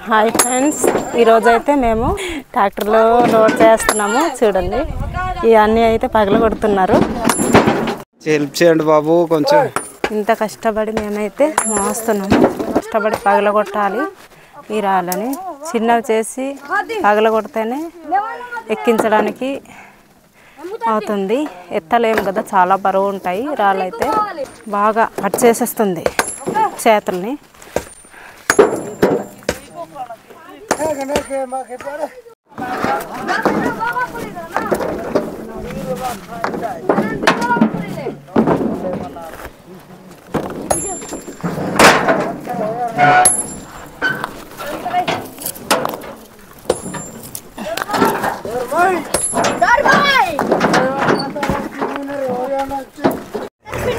Hi friends, ఈరోజైతే మేము ట్రాక్టర్లో లోడ్ చేస్తున్నాము. చూడండి, ఇవన్నీ అయితే పగలగొడుతున్నారు. హెల్ప్ చేయండి బాబు కొంచెం. ఇంత కష్టపడి మేమైతే మోస్తున్నాము. కష్టపడి పగలగొట్టాలి ఈ రాళ్ళని. చిన్నవి చేసి పగలగొడితేనే ఎక్కించడానికి అవుతుంది. ఎత్తలేము కదా, చాలా బరువు ఉంటాయి రాళ్ళు. అయితే బాగా కట్ చేసేస్తుంది చేతుల్ని.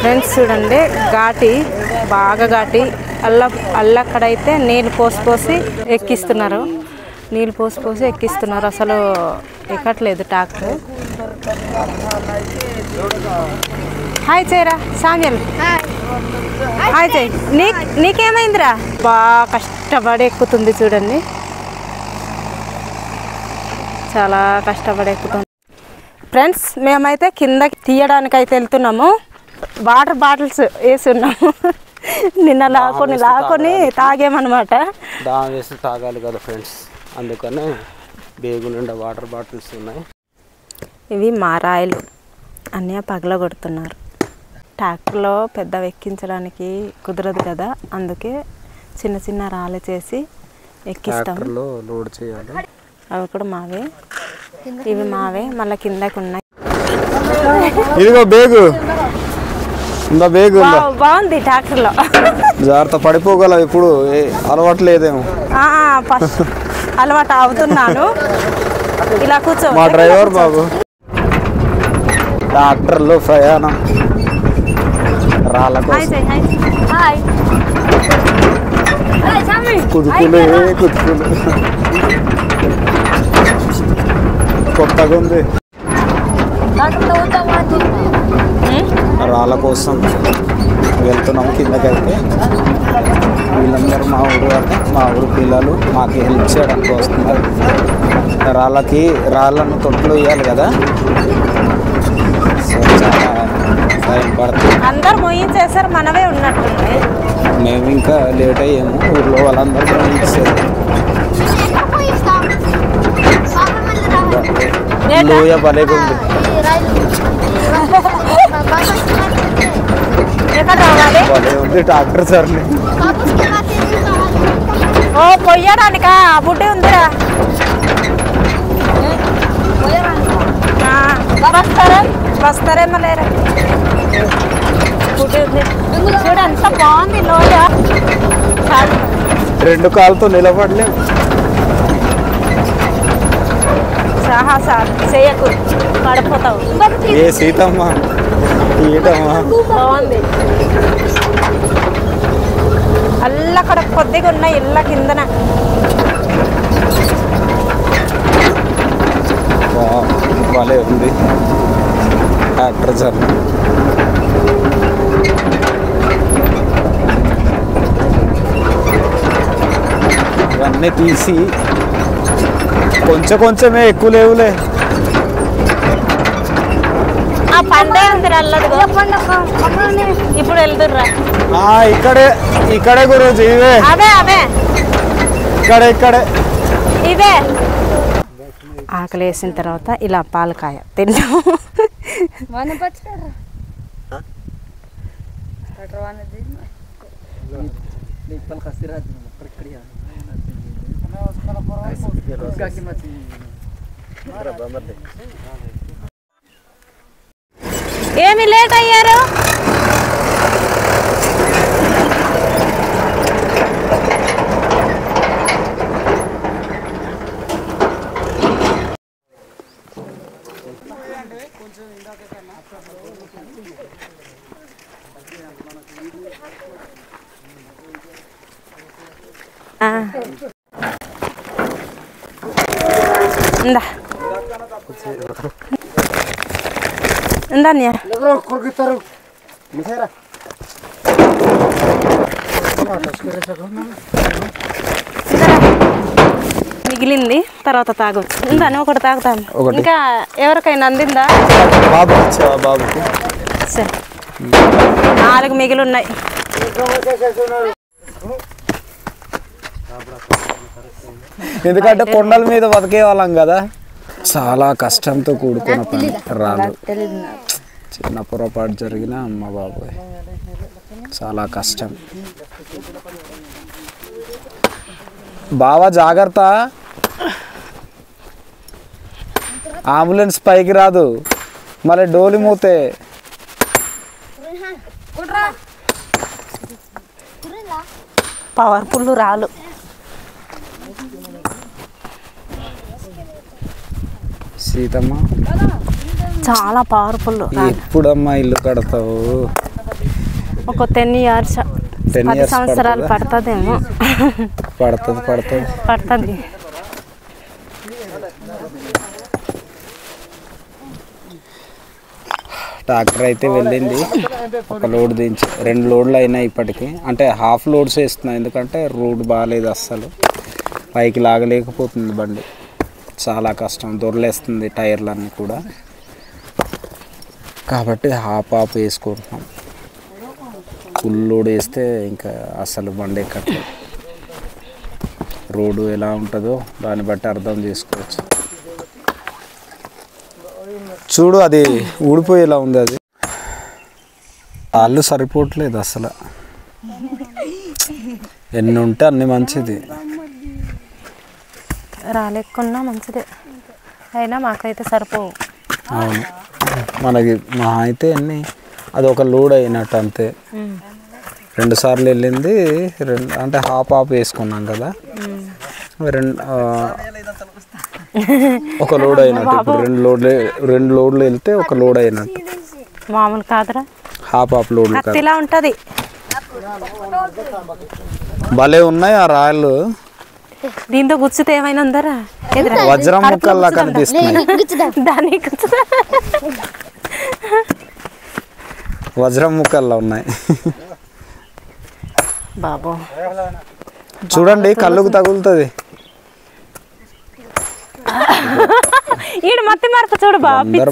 ఫ్రెండ్స్ చూడండి, ఘాటి బాగా ఘాటి. అల్లక్కడైతే నీళ్ళు పోసి ఎక్కిస్తున్నారు. నీళ్ళు పోసి ఎక్కిస్తున్నారు. అసలు ఎక్కట్లేదు ట్రాక్టర్. హాయ్ చేయరా సామ్యల్, హాయ్ చేయి. నీకేమైందిరా? బాగా కష్టపడి ఎక్కుతుంది చూడండి, చాలా కష్టపడి ఎక్కుతుంది. ఫ్రెండ్స్, మేమైతే కిందకి తీయడానికి అయితే వెళ్తున్నాము. వాటర్ బాటిల్స్ వేసి ఉన్నాము. నిన్న లాకొని తాగామన్నమాట. దాని వేసి తాగాలి కదా ఫ్రెండ్స్, అందుకనే బేగు నిండా వాటర్ బాటిల్స్ ఉన్నాయి. ఇవి మా రాయలు అన్నీ పగలగొడుతున్నారు. ట్రాక్టర్లో పెద్ద ఎక్కించడానికి కుదరదు కదా, అందుకే చిన్న చిన్న రాళ్ళు చేసి ఎక్కిస్తాము. లోడ్ చేయాలి. అవి కూడా మావే, ఇవి మావే. మళ్ళీ కిందకి ఉన్నాయి. ఇదిగో బేగు బాగుంది ట్రాక్టర్లో. జాగ్రత్త, పడిపోగల. ఇప్పుడు అలవాటు లేదేమో. ఫస్ట్ అలవాటు అవుతున్నాను. ఇలా కూర్చో. మా డ్రైవర్ బాబు. ట్రాక్టర్లో ప్రయాణం. రాళ్ళ కుదుపులు కొత్తగా ఉంది. రాళ్ళ కోసం వెళ్తున్నాము కిందకైతే. వీళ్ళందరూ మా ఊరు పిల్లలు మాకు హెల్ప్ చేయడానికి వస్తున్నారు. రాళ్ళను తొట్లు వేయాలి కదా, సో చాలా టైం పడుతుంది. అందరు మోయించేసారు, మనమే ఉన్నట్టుంది. మేము ఇంకా లేట్ అయ్యాము. ఊర్లో వాళ్ళందరూ మోయించారు. లోయ భలేగా ఉంది. భలే ఉంది ట్రాక్టర్ సార్ని. ఓ పొయ్యడానికా? బుడ్డి ఉందిరా. వస్తారేమో లేరా? బుడ్డి ఉంది చూడ, ఎంత బాగుంది లోయ. రెండు కాళ్ళతో నిలబడలేము. సాహసాలు చేయకు, పడిపోతావు. ఏ సీతమ్మ బాగుంది. అక్కడ కొద్దిగా ఉన్నాయి ఇళ్ళ కిందన. భలే ఉంది ట్రాక్టర్ సార్. ఇవన్నీ తీసి కొంచెమే, ఎక్కువ లేవులే. పండే ఉంది అల్లదు. ఇప్పుడు వెళ్తుర్రా? ఇక్కడే గురూజీ. ఇవే అవే ఇక్కడే ఇవే. ఆకలి వేసిన తర్వాత ఇలా పాలకాయ తింటాము. ఏమి లేట్ అయ్యారు? ఇందా ఇందా మిగిలింది తర్వాత తాగొచ్చు. ఇందాను ఒకటి తాగుతాను. ఇంకా ఎవరికైనా అందిందా? బాబుకి సరే 4 మిగిలి ఉన్నాయి. ఎందుకంటే కొండల మీద బతికే వాళ్ళం కదా, చాలా కష్టంతో కూడుకున్న పని. రాళ్ళు చిన్న పొరపాటు జరిగిన అమ్మ బాబోయ్ చాలా కష్టం. బావా జాగ్రత్త, అంబులెన్స్ పైకి రాదు, మళ్ళీ డోలి మూతే. పవర్ఫుల్ రాళ్ళు. సీతమ్మ చాలా పవర్ఫుల్. ఎప్పుడమ్మా ఇల్లు కడతావు? ఒక 10 years 10 సంవత్సరాలు పడుతుందేమో. పడుతుంది. ట్రాక్టర్ అయితే వెళ్ళింది, ఒక లోడ్ దించి 2 లోడ్లు అయినాయి ఇప్పటికి. అంటే హాఫ్ లోడ్స్ వేస్తున్నాయి, ఎందుకంటే రోడ్ బాగాలేదు, అస్సలు పైకి లాగలేకపోతుంది బండి. చాలా కష్టం, దొరలేస్తుంది టైర్లన్నీ కూడా, కాబట్టి హాఫ్ వేసుకుంటున్నాం. ఫుల్ లోడ్ వేస్తే ఇంకా అసలు బండి ఎక్కట్లేదు. రోడ్డు ఎలా ఉంటుందో దాన్ని బట్టి అర్థం చేసుకోవచ్చు. చూడు అది ఊడిపోయేలా ఉంది, అది వాళ్ళు సరిపోవట్లేదు అసలు. ఎన్ని ఉంటే అన్ని మంచిది, రాలేకున్నా మంచిదే, అయినా మాకైతే సరిపోవు. అవును, మనకి మా అయితే ఎన్ని అది ఒక లోడ్ అయినట్టు అంతే. 2 సార్లు వెళ్ళింది, అంటే హాఫ్ వేసుకున్నాం కదా, ఒక లోడ్ అయినట్టు. ఇప్పుడు 2 లోడ్లు వెళ్తే ఒక లోడ్ అయినట్టు. మామూలు కాదురా, హాఫ్ లోడ్లు కాదు. ఇలా ఉంటుంది. భలే ఉన్నాయి ఆ రాళ్ళు. దీంతో గుచ్చితే ఏమైనా ఉందరా? వజ్రం ముక్కల్లా కనిపిస్తున్నాయి. వజ్రం ముక్కల్లా ఉన్నాయి బాబు. చూడండి, కళ్ళుకు తగులుతుంది. ఈడు మత్తి మార్పు చూడు బాబు. అందరూ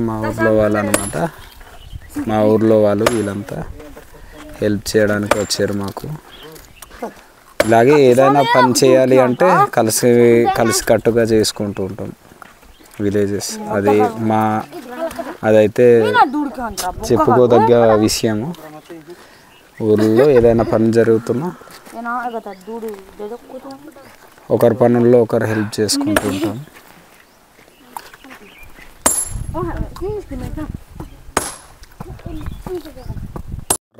మా ఊర్లో వాళ్ళు అనమాట, మా ఊర్లో వాళ్ళు వీళ్ళంతా హెల్ప్ చేయడానికి వచ్చారు మాకు. ఇలాగే ఏదైనా పని చేయాలి అంటే కలిసి కట్టుగా చేసుకుంటూ ఉంటాం విలేజెస్. అదైతే చెప్పుకోదగ్గ విషయము. ఊళ్ళో ఏదైనా పని జరుగుతున్నా ఒకరి పనుల్లో ఒకరు హెల్ప్ చేసుకుంటూ ఉంటాం.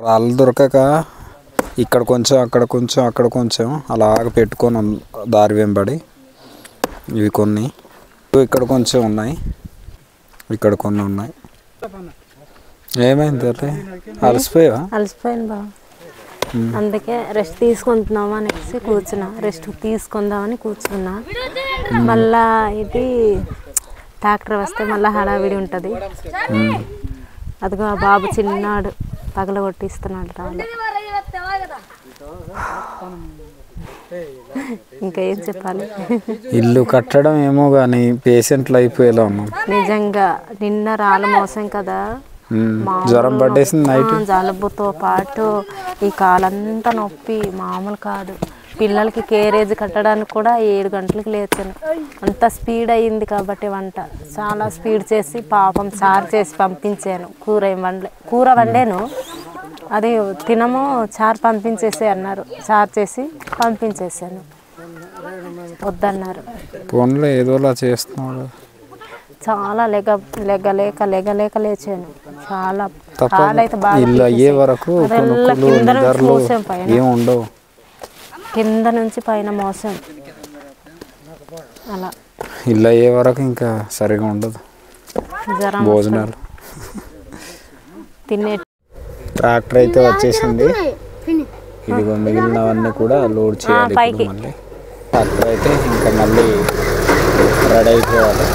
రాళ్ళు దొరకక ఇక్కడ కొంచెం అక్కడ కొంచెం అక్కడ కొంచెం అలాగ పెట్టుకొని దారి వెంబడి ఇవి కొన్ని ఇక్కడ కొంచెం ఉన్నాయి, ఇక్కడ కొన్ని ఉన్నాయి. ఏమైంది అంటే అలసిపోయాను బాబు, అందుకే రెస్ట్ తీసుకుంటున్నామా అనేసి కూర్చున్నా. రెస్ట్ తీసుకుందామని కూర్చున్నా. మళ్ళా ఇది ట్రాక్టర్ వస్తే మళ్ళీ హడావిడి ఉంటుంది. అదిగో ఆ బాబు చిన్నాడు పగల కొట్టిస్తున్నాడు రాళ్ళు. ఇంకా ఏం చెప్పాలి? ఇల్లు కట్టడం ఏమో కానీ పేషెంట్లు అయిపోయేలా ఉన్నాం నిజంగా. నిన్న రాళ్ళు మోసం కదా, జ్వరం పట్టేసింది నైట్. జలుబుతో పాటు ఈ కాలంతా నొప్పి మామూలు కాదు. పిల్లలకి కేరేజ్ కట్టడానికి కూడా 7 గంటలకు లేచాను. అంత స్పీడ్ అయ్యింది కాబట్టి వంట చాలా స్పీడ్ చేసి పాపం చారు చేసి పంపించాను. కూర వండాను, అది తినము చారు పంపించేసి అన్నారు. చారు చేసి పంపించేసాను, వద్దన్నారు. ఫోన్లో ఏదోలా చేస్తున్నాడు. చాలా లెగలేక లేచాను. చాలా కాలైతే బాగా ఇల్లు అయ్యే వరకు ఏముండవు, కింద నుంచి పైన మోసం. అలా ఇల్లు అయ్యే వరకు ఇంకా సరిగా ఉండదు భోజనాలు. తినే ట్రాక్టర్ అయితే వచ్చేసింది. ఇదిగో మిగిలినవన్నీ కూడా లోడ్ చేయాలి ఇప్పుడు మళ్ళీ. ట్రాక్టర్ అయితే ఇంకా మళ్ళీ రెడీ అయిపోవాలి.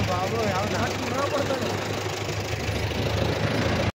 బాబు